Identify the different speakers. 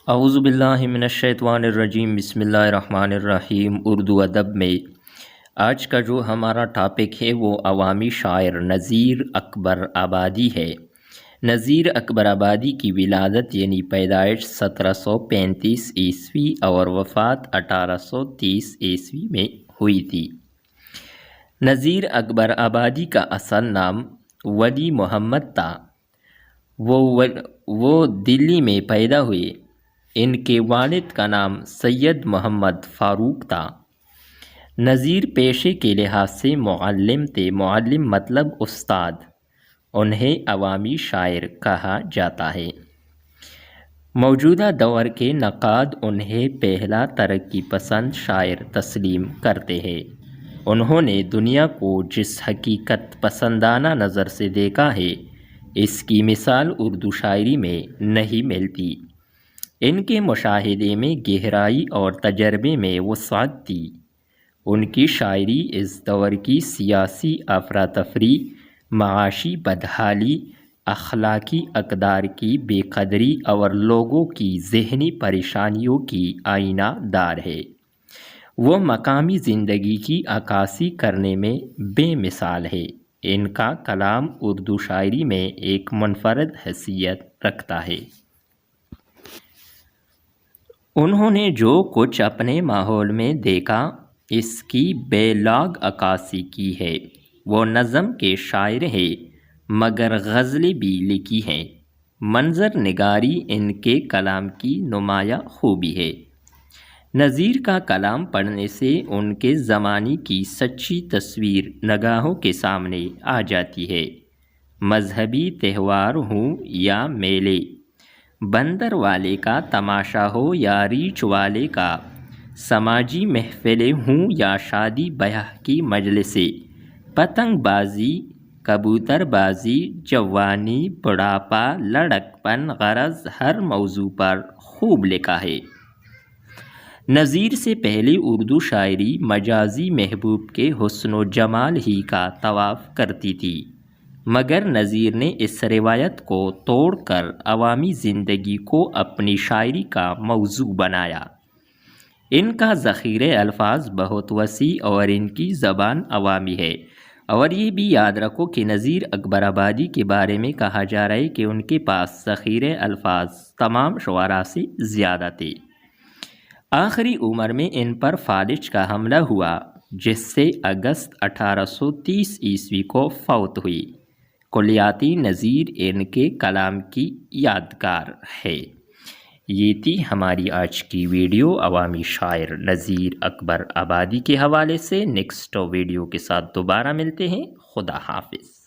Speaker 1: اعوذ باللہ من الشیطان الرجیم، بسم اللہ الرحمن الرحیم۔ اردو ادب میں آج کا جو ہمارا ٹاپک ہے وہ عوامی شاعر نذیر اکبر آبادی ہے۔ نذیر اکبر آبادی کی ولادت یعنی پیدائش 1735 عیسوی اور وفات 1830 عیسوی میں ہوئی تھی۔ نذیر اکبر آبادی کا اصل نام ولی محمد تھا۔ وہ دلی میں پیدا ہوئے۔ ان کے والد کا نام سید محمد فاروق تھا۔ نذیر پیشے کے لحاظ سے معلم تھے۔ معلم مطلب استاد۔ انہیں عوامی شاعر کہا جاتا ہے۔ موجودہ دور کے نقاد انہیں پہلا ترقی پسند شاعر تسلیم کرتے ہیں۔ انہوں نے دنیا کو جس حقیقت پسندانہ نظر سے دیکھا ہے، اس کی مثال اردو شاعری میں نہیں ملتی۔ ان کے مشاہدے میں گہرائی اور تجربے میں وسعت تھی۔ ان کی شاعری اس دور کی سیاسی افراتفری، معاشی بدحالی، اخلاقی اقدار کی بے قدری اور لوگوں کی ذہنی پریشانیوں کی آئینہ دار ہے۔ وہ مقامی زندگی کی عکاسی کرنے میں بے مثال ہے۔ ان کا کلام اردو شاعری میں ایک منفرد حیثیت رکھتا ہے۔ انہوں نے جو کچھ اپنے ماحول میں دیکھا، اس کی بے لاگ عکاسی کی ہے۔ وہ نظم کے شاعر ہیں مگر غزلیں بھی لکھی ہیں۔ منظر نگاری ان کے کلام کی نمایاں خوبی ہے۔ نذیر کا کلام پڑھنے سے ان کے زمانے کی سچی تصویر نگاہوں کے سامنے آ جاتی ہے۔ مذہبی تہوار ہوں یا میلے، بندر والے کا تماشا ہو یا ریچھ والے کا، سماجی محفلیں ہوں یا شادی بیاہ کی مجلسیں، پتنگ بازی، کبوتر بازی، جوانی، بڑھاپا، لڑکپن، غرض ہر موضوع پر خوب لکھا ہے۔ نذیر سے پہلے اردو شاعری مجازی محبوب کے حسن و جمال ہی کا طواف کرتی تھی، مگر نذیر نے اس روایت کو توڑ کر عوامی زندگی کو اپنی شاعری کا موضوع بنایا۔ ان کا ذخیرہ الفاظ بہت وسیع اور ان کی زبان عوامی ہے۔ اور یہ بھی یاد رکھو کہ نذیر اکبر آبادی کے بارے میں کہا جا رہا ہے کہ ان کے پاس ذخیرہ الفاظ تمام شعراء سے زیادہ تھے۔ آخری عمر میں ان پر فالج کا حملہ ہوا، جس سے اگست 1830 عیسوی کو فوت ہوئی۔ کلیاتی نذیر ان کے کلام کی یادگار ہے۔ یہ تھی ہماری آج کی ویڈیو عوامی شاعر نذیر اکبر آبادی کے حوالے سے۔ نیکسٹ ویڈیو کے ساتھ دوبارہ ملتے ہیں۔ خدا حافظ۔